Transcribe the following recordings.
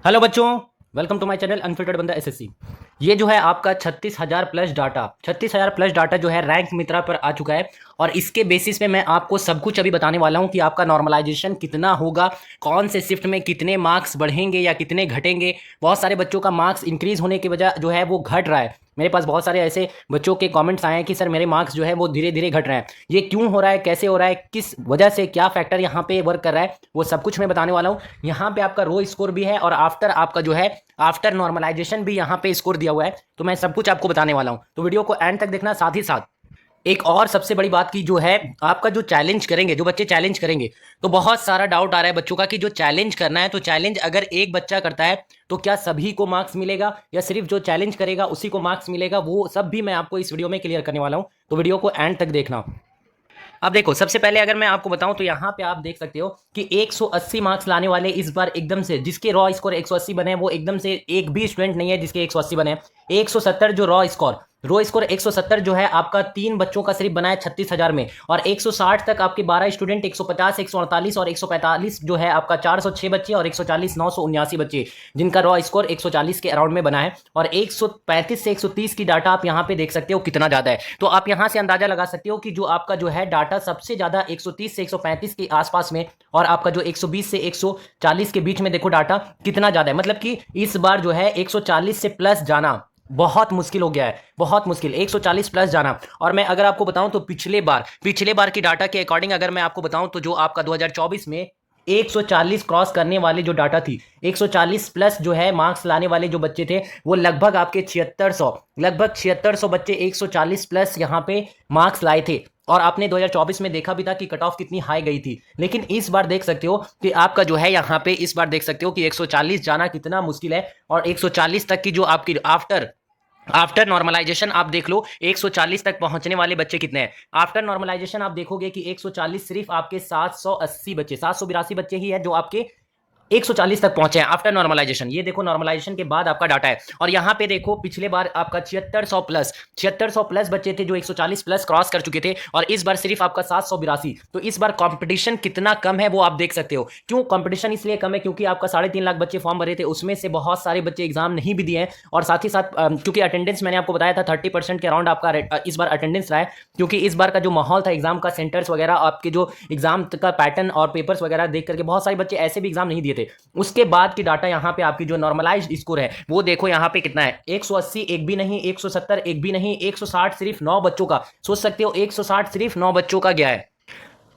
Hello बच्चों, welcome to my channel unfiltered बंदा SSC. ये जो है आपका 36,000 प्लस डाटा, 36,000 प्लस डाटा जो है रैंक मित्रा पर आ चुका है। और इसके बेसिस पे मैं आपको सब कुछ अभी बताने वाला हूँ कि आपका नॉर्मलाइजेशन कितना होगा, कौन से शिफ्ट में कितने मार्क्स बढ़ेंगे या कितने घटेंगे। बहुत सारे बच्चों का मार्क्स इंक्रीज होने की वजह जो है वो घट रहा है। मेरे पास बहुत सारे ऐसे बच्चों के कमेंट्स आए हैं कि सर मेरे मार्क्स जो है वो धीरे धीरे घट रहे हैं। ये क्यों हो रहा है, कैसे हो रहा है, किस वजह से, क्या फैक्टर यहाँ पे वर्क कर रहा है, वो सब कुछ मैं बताने वाला हूँ। यहाँ पे आपका रो स्कोर भी है और आफ्टर आपका जो है आफ्टर नॉर्मलाइजेशन भी यहाँ पे स्कोर दिया हुआ है। तो मैं सब कुछ आपको बताने वाला हूँ, तो वीडियो को एंड तक देखना। साथ ही साथ एक और सबसे बड़ी बात की जो है आपका जो चैलेंज करेंगे, जो बच्चे चैलेंज करेंगे, तो बहुत सारा डाउट आ रहा है बच्चों का कि जो चैलेंज करना है तो चैलेंज अगर एक बच्चा करता है तो क्या सभी को मार्क्स मिलेगा या सिर्फ जो चैलेंज करेगा उसी को मार्क्स मिलेगा, वो सब भी मैं आपको इस वीडियो में क्लियर करने वाला हूं। तो वीडियो को एंड तक देखना। अब देखो, सबसे पहले अगर मैं आपको बताऊं तो यहाँ पे आप देख सकते हो कि 180 मार्क्स लाने वाले इस बार एकदम से, जिसके रॉ स्कोर 180 बने, वो एकदम से एक भी स्टूडेंट नहीं है जिसके 180 बने। 170 जो रो स्कोर 170 जो है आपका 3 बच्चों का सिर्फ बना है 36,000 में। और 160 तक आपके 12 स्टूडेंट, 150, 148 और 145 जो है आपका 406 बच्चे और 140 979 बच्चे, जिनका रॉ स्कोर 140 के अराउंड में बना है। और 135 से 130 की डाटा आप यहाँ पे देख सकते हो कितना ज्यादा है। तो आप यहाँ से अंदाजा लगा सकते हो कि जो आपका जो है डाटा सबसे ज्यादा 130 से 135 के आसपास में, और आपका जो 120 से 140 के बीच में देखो डाटा कितना ज्यादा है। मतलब कि इस बार जो है 140 से प्लस जाना बहुत मुश्किल हो गया है, बहुत मुश्किल 140 प्लस जाना। और मैं अगर आपको बताऊं तो पिछले बार की डाटा के अकॉर्डिंग अगर मैं आपको बताऊं तो जो आपका 2024 में 140 क्रॉस करने वाली जो डाटा थी, 140 प्लस जो है मार्क्स लाने वाले जो बच्चे थे, वो लगभग आपके 7600 बच्चे 140 प्लस यहाँ पे मार्क्स लाए थे। और आपने 2024 में देखा भी था कि कट ऑफ कितनी हाई गई थी। लेकिन इस बार देख सकते हो कि आपका जो है यहाँ पे इस बार देख सकते हो कि 140 जाना कितना मुश्किल है। और 140 तक की जो आपकी आफ्टर नॉर्मलाइजेशन आप देख लो 140 तक पहुंचने वाले बच्चे कितने हैं। आफ्टर नॉर्मलाइजेशन आप देखोगे कि 140 सिर्फ आपके 780 बच्चे, 782 बच्चे ही है जो आपके 140 तक पहुंचे हैं आफ्टर नॉर्मलाइजेशन। ये देखो नॉर्मलाइजेशन के बाद आपका डाटा है। और यहां पे देखो पिछले बार आपका 7600 प्लस बच्चे थे जो 140 प्लस क्रॉस कर चुके थे, और इस बार सिर्फ आपका 782। तो इस बार कंपटीशन कितना कम है वो आप देख सकते हो। क्यों कंपटीशन इसलिए कम है? क्योंकि आपका 3.5 लाख बच्चे फॉर्म भरे थे, उसमें से बहुत सारे बच्चे एग्जाम नहीं भी दिए हैं। और साथ ही साथ क्योंकि अटेंडेंस मैंने आपको बताया था 30% के अराउंड आपका इस बार अटेंडेंस रहा है, क्योंकि इस बार का जो माहौल था एग्जाम का, सेंटर्स वगैरह, आपके जो एग्जाम का पैटर्न और पेपर्स वगैरह देख करके बहुत सारे बच्चे ऐसे भी एग्जाम नहीं दिए थे। उसके बाद की डाटा यहाँ पे आपकी जो नॉर्मलाइज्ड स्कोर है वो देखो यहाँ पे कितना है। 180 एक भी नहीं, 170 एक भी नहीं, 160 सिर्फ 9 बच्चों का। सोच सकते हो 160 सिर्फ 9 बच्चों का गया है।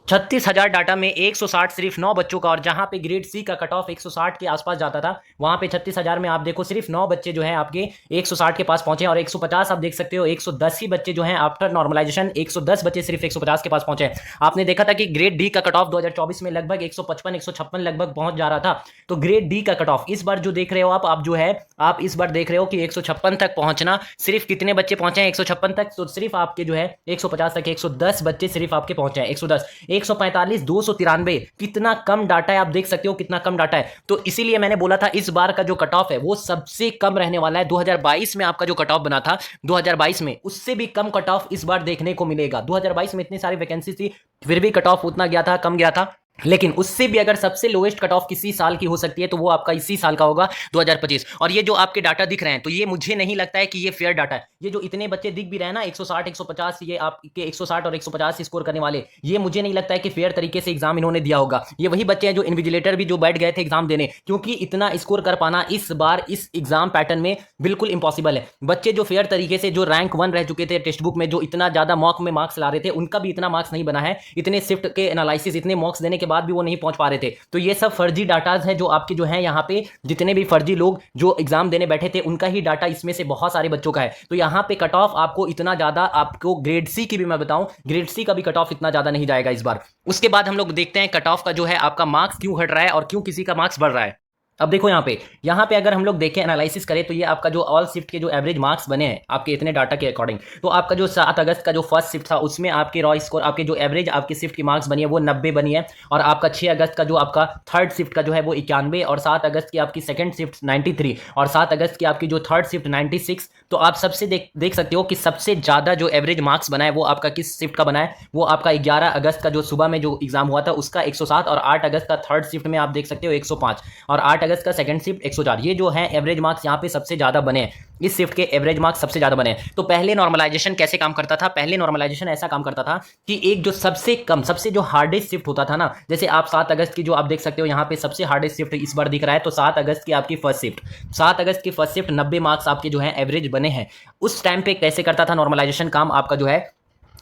36,000 डाटा में 160 सिर्फ 9 बच्चों का। और जहां पे ग्रेड सी का कट ऑफ 160 के आसपास जाता था, वहां पे 36,000 में आप देखो सिर्फ 9 बच्चे जो हैं आपके 160 के पास पहुंचे। और 150 आप देख सकते हो 110 ही बच्चे जो हैं आफ्टर नॉर्मलाइजेशन, 110 बच्चे सिर्फ 150 के पास पहुंचे। आपने देखा था कि ग्रेड डी का कट ऑफ 2024 में लगभग 155 156 लगभग पहुंच जा रहा था। तो ग्रेड डी का कट ऑफ इस बार जो देख रहे हो आप जो है आप इस बार देख रहे हो कि 156 तक पहुंचना, सिर्फ कितने बच्चे पहुंचे हैं 156 तक? तो सिर्फ आपके जो है 150 तक 110 बच्चे सिर्फ आपके पहुंचे हैं। 110, 145, 293, कितना कम डाटा है। आप देख सकते हो कितना कम डाटा है। तो इसीलिए मैंने बोला था इस बार का जो कट ऑफ है वो सबसे कम रहने वाला है। 2022 में आपका जो कट ऑफ बना था 2022 में, उससे भी कम कट ऑफ इस बार देखने को मिलेगा। 2022 में इतनी सारी वैकेंसी थी, फिर भी कट ऑफ उतना गया था, कम गया था। लेकिन उससे भी अगर सबसे लोएस्ट कट ऑफ किसी साल की हो सकती है तो वो आपका इसी साल का होगा 2025। और ये जो आपके डाटा दिख रहे हैं, तो ये मुझे नहीं लगता है कि ये फेयर डाटा है। ये जो इतने बच्चे दिख भी रहे हैं ना 160 150, ये आपके 160 और 150 स्कोर करने वाले, ये मुझे नहीं लगता है कि फेयर तरीके से एग्जाम इन्होंने दिया होगा। ये वही बच्चे हैं जो इन्विजिलेटर भी जो बैठ गए थे एग्जाम देने, क्योंकि इतना स्कोर कर पाना इस बार इस एग्जाम पैटर्न में बिल्कुल इंपॉसिबल है। बच्चे जो फेयर तरीके से जो रैंक 1 रह चुके थे टेक्स्ट बुक में, जो इतना ज्यादा मॉक में मार्क्स ला रहे थे, उनका भी इतना मार्क्स नहीं बना है। इतने शिफ्ट के एनालिसिस, इतने मॉक्स देने के बाद भी वो नहीं पहुंच पा रहे थे। तो ये सब फर्जी डाटाज हैं जो आपके जो है यहाँ पे जितने भी फर्जी लोग जो एग्जाम देने बैठे थे उनका ही डाटा इसमें से बहुत सारे बच्चों का है। तो यहाँ पे कट ऑफ आपको इतना ज्यादा, आपको ग्रेड सी की भी मैं बताऊं, ग्रेड सी का भी कट ऑफ इतना ज्यादा नहीं जाएगा इस बार। उसके बाद हम लोग देखते हैं कट ऑफ का जो है आपका मार्क्स क्यों घट रहा है और क्यों किसी का मार्क्स बढ़ रहा है। अब देखो यहाँ पे अगर हम लोग देखें, एनालिसिस करें, तो ये आपका जो ऑल शिफ्ट के जो एवरेज मार्क्स बने हैं आपके इतने डाटा के अकॉर्डिंग, तो आपका जो 7 अगस्त का जो फर्स्ट शिफ्ट था उसमें आपके रॉ स्कोर, आपके जो एवरेज आपकी शिफ्ट की मार्क्स बनी है वो 90 बनी है। और आपका 6 अगस्त का जो आपका थर्ड शिफ्ट का जो है वो 91, और 7 अगस्त की आपकी सेकंड शिफ्ट 93, और 7 अगस्त की आपकी जो थर्ड शिफ्ट 96। तो आप सबसे देख सकते हो कि सबसे ज्यादा जो एवरेज मार्क्स बना है वो आपका किस शिफ्ट का बना है, वो आपका 11 अगस्त का जो सुबह में जो एग्जाम हुआ था उसका 107, और 8 अगस्त का थर्ड शिफ्ट में आप देख सकते हो 105, और 8 अगस्त का सेकंड शिफ्ट 104, ये जो है एवरेज मार्क्स यहाँ पे सबसे ज़्यादा बने हैं, इस शिफ्ट के एवरेज मार्क्स सबसे ज़्यादा बने हैं। तो पहले नॉर्मलाइजेशन कैसे काम करता था? पहले नॉर्मलाइजेशन ऐसा काम करता था कि एक जो सबसे कम, सबसे जो हार्डेस्ट शिफ्ट होता था ना, जैसे आप 7 अगस्त की जो आप देख सकते हो यहाँ पे सबसे हार्डेस्ट शिफ्ट इस बार दिख रहा है, तो 7 अगस्त की आपकी फर्स्ट शिफ्ट, 7 अगस्त की फर्स्ट शिफ्ट 90 मार्क्स आपके जो है एवरेज बने हैं। उस टाइम पे कैसे करता था नॉर्मलाइजेशन काम आपका जो है,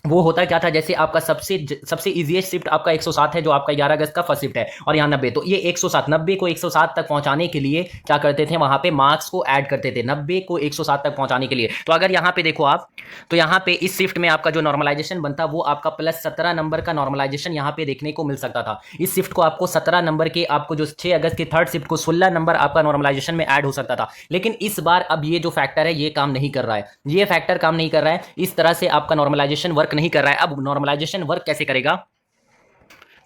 वो होता क्या था, जैसे आपका सबसे इजीएस्ट शिफ्ट आपका 107 है, जो आपका 11 अगस्त का फर्स्ट शिफ्ट है, और यहाँ 90, तो ये 107, 90 को 107 तक पहुंचाने के लिए क्या करते थे, वहां पे मार्क्स को ऐड करते थे 90 को 107 तक पहुंचाने के लिए। तो अगर यहाँ पे देखो आप, तो यहाँ पे इस शिफ्ट में आपका जो नॉर्मलाइजेशन बनता वो आपका +17 नंबर का नॉर्मलाइजेशन यहाँ पे देखने को मिल सकता था। इस शिफ्ट को आपको 17 नंबर के, आपको जो 6 अगस्त की थर्ड शिफ्ट को 16 नंबर आपका नॉर्मलाइजेशन में ऐड हो सकता था। लेकिन इस बार अब ये जो फैक्टर है ये काम नहीं कर रहा है, ये फैक्टर काम नहीं कर रहा है, इस तरह से आपका नॉर्मलाइजेशन वर्क नहीं कर रहा है। अब नॉर्मलाइजेशन वर्क कैसे करेगा?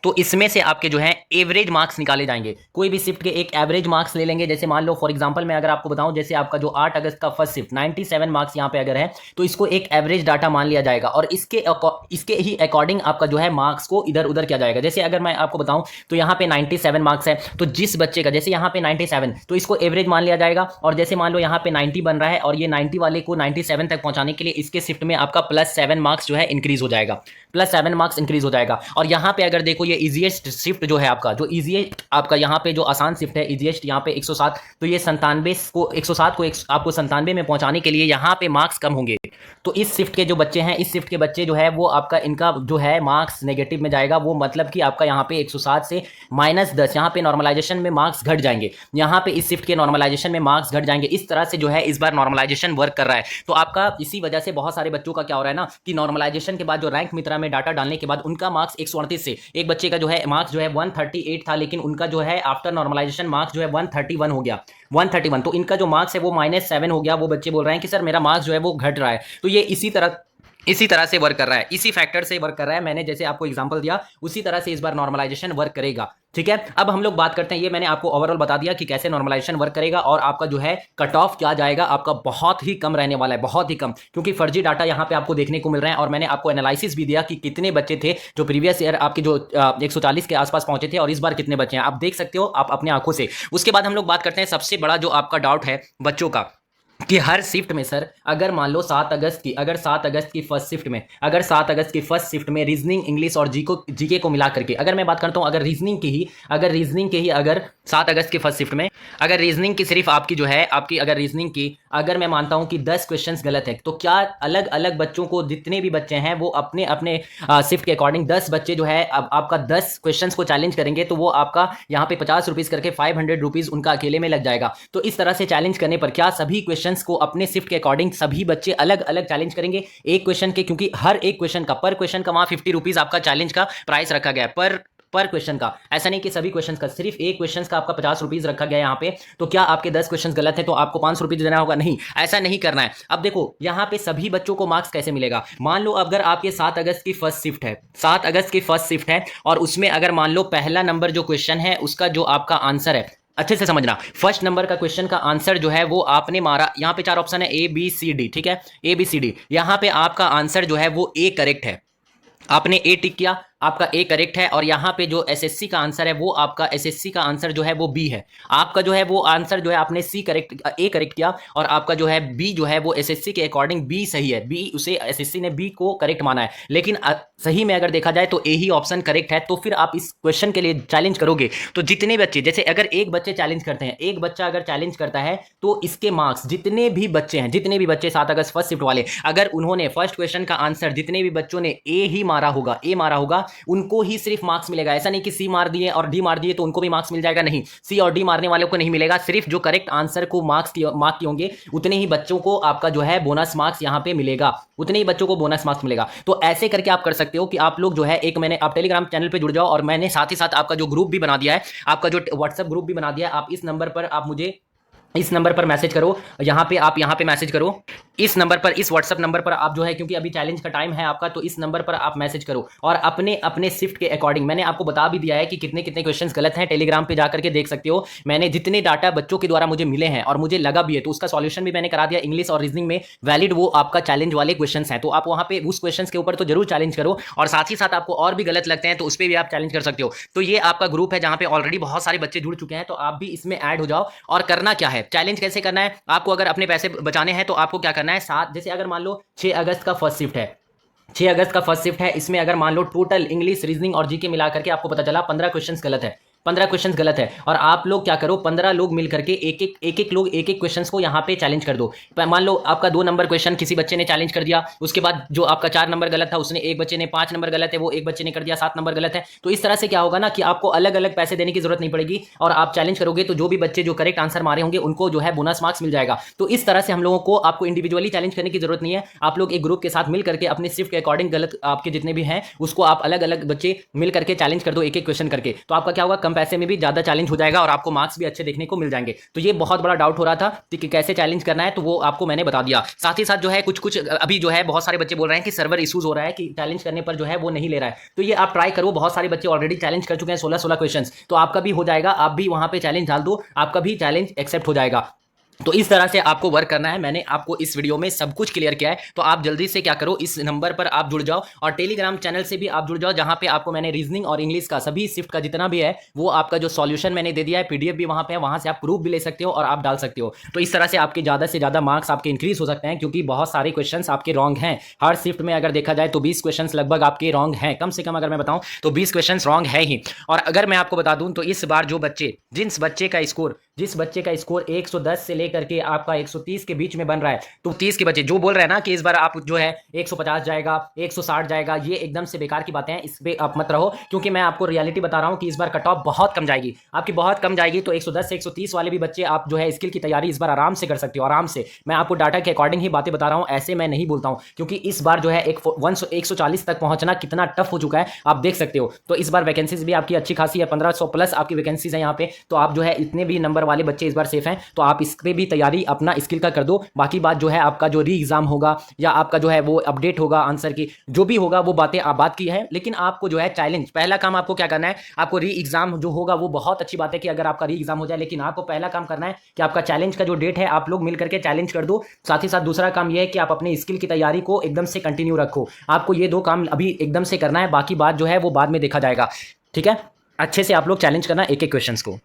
तो इसमें से आपके जो है एवरेज मार्क्स निकाले जाएंगे, कोई भी शिफ्ट के एक एवरेज मार्क्स ले लेंगे। जैसे मान लो फॉर एग्जांपल मैं अगर आपको बताऊं, जैसे आपका जो 8 अगस्त का फर्स्ट शिफ्ट 97 मार्क्स यहां पे अगर है, तो इसको एक एवरेज डाटा मान लिया जाएगा और इसके ही अकॉर्डिंग आपका जो है मार्क्स को इधर उधर किया जाएगा। जैसे अगर मैं आपको बताऊं तो यहाँ पे 97 मार्क्स है, तो जिस बच्चे का जैसे यहाँ पे 97, तो इसको एवरेज मान लिया जाएगा, और जैसे मान लो यहाँ पे 90 बन रहा है और ये 90 वाले को 97 तक पहुंचाने के लिए इसके शिफ्ट में आपका +7 मार्क्स जो है इंक्रीज हो जाएगा, +7 मार्क्स इंक्रीज हो जाएगा। और यहाँ पे अगर देखो ये इजीएस्ट शिफ्ट जो है आपका, जो इजीएस्ट आपका यहाँ पे जो आसान शिफ्ट है इजीएस्ट यहाँ पे 107, तो ये 97 को 107 को आपको 97 में पहुंचाने के लिए यहाँ पे मार्क्स कम होंगे। तो इस शिफ्ट के जो बच्चे हैं, इस शिफ्ट के बच्चे जो है वो आपका, इनका जो है मार्क्स नेगेटिव में जाएगा, वो मतलब कि आपका यहाँ पे 107 से -10 यहाँ पे नॉर्मलाइजेशन में मार्क्स घट जाएंगे, यहाँ पे इस शिफ्ट के नॉर्मलाइजेशन में मार्क्स घट जाएंगे। इस तरह से जो है इस बार नॉर्मलाइजेशन वर्क कर रहा है। तो आपका इसी वजह से बहुत सारे बच्चों का क्या हो रहा है ना, कि नॉर्मलाइजेशन के बाद जो रैंक मित्रा में डाटा डालने के बाद उनका मार्क्स 138 से, एक बच्चे का जो है मार्क्स जो है 138 था, लेकिन उनका जो है आफ्टर नॉर्मलाइजेशन मार्क्स जो है 131 हो गया, 131, तो इनका जो मार्क्स है वो -7 हो गया। वो बच्चे बोल रहे हैं कि सर मेरा मार्क्स जो है वो घट रहा है। तो ये इसी तरह से वर्क कर रहा है, इसी फैक्टर से वर्क कर रहा है। मैंने जैसे आपको एग्जांपल दिया उसी तरह से इस बार नॉर्मलाइजेशन वर्क करेगा। ठीक है, अब हम लोग बात करते हैं, ये मैंने आपको ओवरऑल बता दिया कि कैसे नॉर्मलाइजेशन वर्क करेगा, और आपका जो है कट ऑफ क्या जाएगा, आपका बहुत ही कम रहने वाला है, बहुत ही कम, क्योंकि फर्जी डाटा यहाँ पे आपको देखने को मिल रहे हैं। और मैंने आपको एनालिसिस भी दिया कि कितने बच्चे थे जो प्रीवियस ईयर आपके जो 140 के आसपास पहुंचे थे, और इस बार कितने बच्चे हैं आप देख सकते हो आप अपने आंखों से। उसके बाद हम लोग बात करते हैं सबसे बड़ा जो आपका डाउट है बच्चों का, कि हर शिफ्ट में सर अगर मान लो 7 अगस्त की फर्स्ट शिफ्ट में, अगर 7 अगस्त की फर्स्ट शिफ्ट में रीजनिंग, इंग्लिश और जीके को मिला करके अगर मैं बात करता हूं, अगर रीजनिंग की ही अगर 7 अगस्त की फर्स्ट शिफ्ट में अगर रीजनिंग की सिर्फ आपकी जो है आपकी अगर रीजनिंग की अगर मैं मानता हूं कि 10 क्वेश्चंस गलत है, तो क्या अलग अलग बच्चों को, जितने भी बच्चे हैं वो अपने अपने शिफ्ट के अकॉर्डिंग 10 बच्चे जो है अब आपका 10 क्वेश्चंस को चैलेंज करेंगे, तो वो आपका यहाँ पे 50 रुपीज करके 500 रुपीज उनका अकेले में लग जाएगा। तो इस तरह से चैलेंज करने पर क्या सभी क्वेश्चन को अपने शिफ्ट के अकॉर्डिंग सभी बच्चे अलग अलग चैलेंज करेंगे एक क्वेश्चन के, क्योंकि हर एक क्वेश्चन का पर क्वेश्चन का वहां 50 रुपीज आपका चैलेंज का प्राइस रखा गया है पर क्वेश्चन का। ऐसा नहीं कि सभी क्वेश्चन का, सिर्फ एक क्वेश्चन का आपका 50 रुपीज रखा गया यहाँ पे। तो क्या आपके 10 क्वेश्चन गलत है तो आपको 500 रुपीज देना होगा? नहीं, ऐसा नहीं करना है। अब देखो यहाँ पे सभी बच्चों को मार्क्स कैसे मिलेगा। मान लो अगर आपके 7 अगस्त की फर्स्ट शिफ्ट है, 7 अगस्त की फर्स्ट शिफ्ट है, और उसमें अगर मान लो पहला नंबर जो क्वेश्चन है उसका जो आपका आंसर है, अच्छे से समझना, फर्स्ट नंबर का क्वेश्चन का आंसर जो है वो आपने मारा, यहाँ पे 4 ऑप्शन है ABCD, ठीक है, ABCD, यहाँ पे आपका आंसर जो है वो A करेक्ट है, आपने A टिक किया, आपका A करेक्ट है, और यहाँ पे जो एसएससी का आंसर है वो आपका एसएससी का आंसर जो है वो B है, आपका जो है वो आंसर जो है आपने A करेक्ट किया, और आपका जो है B जो है वो एसएससी के अकॉर्डिंग B सही है, B उसे एसएससी ने B को करेक्ट माना है। लेकिन सही में अगर देखा जाए तो A ही ऑप्शन करेक्ट है। तो फिर आप इस क्वेश्चन के लिए चैलेंज करोगे तो जितने बच्चे, जैसे अगर एक बच्चे चैलेंज करते हैं, एक बच्चा अगर चैलेंज करता है तो इसके मार्क्स जितने भी बच्चे हैं, जितने भी बच्चे 7 अगस्त फर्स्ट शिफ्ट वाले, अगर उन्होंने फर्स्ट क्वेश्चन का आंसर जितने भी बच्चों ने A ही मारा होगा, A मारा होगा, उनको ही सिर्फ मार्क्स मिलेगा। ऐसा नहीं कि C मार दिए और D मार दिए तो उनको भी मार्क्स मिल जाएगा, नहीं, C और D मारने वालों को नहीं मिलेगा। सिर्फ जो करेक्ट आंसर को मार्क किए होंगे उतने ही बच्चों को आपका जो है बोनस मार्क्स यहाँ पे मिलेगा, उतने ही बच्चों को बोनस मार्क्स मिलेगा। तो ऐसे करके आप कर सकते हो कि आप लोग जो है एक, मैंने आप टेलीग्राम चैनल पे जुड़ जाओ, और मैंने साथ ही साथ आपका जो ग्रुप भी बना दिया है, आपका जो व्हाट्सएप ग्रुप भी बना दिया है। आप इस नंबर पर आप मुझे इस नंबर पर मैसेज करो, यहाँ पे आप यहाँ पे मैसेज करो, इस नंबर पर, इस व्हाट्सअप नंबर पर आप जो है, क्योंकि अभी चैलेंज का टाइम है आपका, तो इस नंबर पर आप मैसेज करो और अपने अपने शिफ्ट के अकॉर्डिंग मैंने आपको बता भी दिया है कि कितने कितने क्वेश्चंस गलत हैं। टेलीग्राम पे जाकर के देख सकते हो, मैंने जितने डाटा बच्चों के द्वारा मुझे मिले हैं और मुझे लगा भी है, तो उसका सॉल्यूशन भी मैंने करा दिया। इंग्लिश और रीजनिंग में वैलिड वो आपका चैलेंज वाले क्वेश्चन हैं, तो आप वहाँ पे उस क्वेश्चन के ऊपर तो जरूर चैलेंज करो, और साथ ही साथ आपको और भी गलत लगते हैं तो उस पर भी आप चैलेंज कर सकते हो। तो ये आपका ग्रुप है जहाँ पे ऑलरेडी बहुत सारे बच्चे जुड़ चुके हैं, तो आप भी इसमें ऐड हो जाओ। और करना क्या है, चैलेंज कैसे करना है आपको, अगर अपने पैसे बचाने हैं तो आपको क्या करना है, साथ जैसे अगर मान लो 6 अगस्त का फर्स्ट शिफ्ट है, 6 अगस्त का फर्स्ट शिफ्ट है, इसमें अगर मान लो टोटल इंग्लिश रीजनिंग और जीके मिलाकर के आपको पता चला 15 क्वेश्चंस गलत है, 15 क्वेश्चंस गलत है, और आप लोग क्या करो, 15 लोग मिलकर के एक एक लोग एक क्वेश्चंस को यहाँ पे चैलेंज कर दो। मान लो आपका 2 नंबर क्वेश्चन किसी बच्चे ने चैलेंज कर दिया, उसके बाद जो आपका 4 नंबर गलत था उसने, एक बच्चे ने 5 नंबर गलत है, वो एक बच्चे ने कर दिया 7 नंबर गलत है। तो इस तरह से क्या होगा ना कि आपको अलग अलग पैसे देने की जरूरत नहीं पड़ेगी, और आप चैलेंज करोगे तो जो भी बच्चे जो करेक्ट आंसर मारे होंगे उनको जो है बोनस मार्क्स मिल जाएगा। तो इस तरह से हम लोगों को आपको इंडिविजुअली चैलेंज करने की जरूरत नहीं है, आप लोग एक ग्रुप के साथ मिल करके अपने शिफ्ट के अकॉर्डिंग गलत आपके जितने भी हैं उसको आप अलग अलग बच्चे मिल करके चैलेंज कर दो एक एक क्वेश्चन करके। तो आपका क्या होगा, कम पैसे में भी ज्यादा चैलेंज हो जाएगा और आपको मार्क्स भी अच्छे देखने को मिल जाएंगे। तो ये बहुत बड़ा डाउट हो रहा था कि कैसे चैलेंज करना है, तो वो आपको मैंने बता दिया। साथ ही साथ जो है कुछ कुछ अभी जो है बहुत सारे बच्चे बोल रहे हैं कि सर्वर इश्यूज हो रहा है, कि चैलेंज करने पर जो है वो नहीं ले रहा है, तो ये आप ट्राई करो। बहुत सारे बच्चे ऑलरेडी चैलेंज कर चुके हैं 16-16 क्वेश्चन, तो आपका भी हो जाएगा, आप भी वहां पे चैलेंज डाल दो, आपका भी चैलेंज एक्सेप्ट हो जाएगा। तो इस तरह से आपको वर्क करना है, मैंने आपको इस वीडियो में सब कुछ क्लियर किया है। तो आप जल्दी से क्या करो, इस नंबर पर आप जुड़ जाओ और टेलीग्राम चैनल से भी आप जुड़ जाओ, जहां पे आपको मैंने रीजनिंग और इंग्लिश का सभी शिफ्ट का जितना भी है वो आपका जो सॉल्यूशन मैंने दे दिया है, पीडीएफ भी वहां पे है, वहां से आप प्रूफ भी ले सकते हो और आप डाल सकते हो। तो इस तरह से आपके ज्यादा से ज्यादा मार्क्स आपके इंक्रीज हो सकते हैं, क्योंकि बहुत सारे क्वेश्चन आपके रॉन्ग हैं। हर शिफ्ट में अगर देखा जाए तो 20 क्वेश्चन लगभग आपके रॉन्ग हैं, कम से कम अगर मैं बताऊं तो 20 क्वेश्चन रॉन्ग है ही। और अगर मैं आपको बता दूं तो इस बार जो बच्चे, जिस बच्चे का स्कोर 110 से लेकर के आपका 130 के बीच में बन रहा है, तो 30 के बच्चे जो बोल रहे हैं ना कि इस बार आप जो है 150 जाएगा, 160 जाएगा, ये एकदम से बेकार की बातें हैं, इस पे आप मत रहो, क्योंकि मैं आपको रियलिटी बता रहा हूं कि इस बार कट ऑफ बहुत कम जाएगी, आपकी बहुत कम जाएगी। तो 110 से 130 वाले भी बच्चे आप जो है स्किल की तैयारी इस बार आराम से कर सकते हो, आराम से। मैं आपको डाटा के अकॉर्डिंग ही बातें बता रहा हूं, ऐसे मैं नहीं बोलता हूं, क्योंकि इस बार जो है 140 तक पहुंचना कितना टफ हो चुका है आप देख सकते हो। तो इस बार वैकेंसीज भी आपकी अच्छी खासी है, 1500 प्लस आपकी वैकेंसीज है यहाँ पे। तो आप जो है इतने भी नंबर वाले बच्चे इस बार सेफ हैं, तो आप इस पे भी तैयारी अपना स्किल का कर दो। बाकी बात जो है आपका जो री एग्जाम होगा या आपका जो है वो अपडेट होगा आंसर की, जो भी होगा वो बातें आप बात की है, लेकिन आपको जो है चैलेंज, पहला काम आपको क्या करना है, आपको री एग्जाम जो होगा वो बहुत अच्छी बात है कि अगर आपका री एग्जाम हो जाए, लेकिन आपको पहला काम करना है कि आपका चैलेंज का जो डेट है आप लोग मिलकर के चैलेंज कर दो। साथ ही साथ दूसरा काम यह है कि आप अपने स्किल की तैयारी को एकदम से कंटिन्यू रखो। आपको ये 2 काम अभी एकदम से करना है, बाकी बात जो है वो बाद में देखा जाएगा। ठीक है, अच्छे से आप लोग चैलेंज करना एक एक क्वेश्चंस को।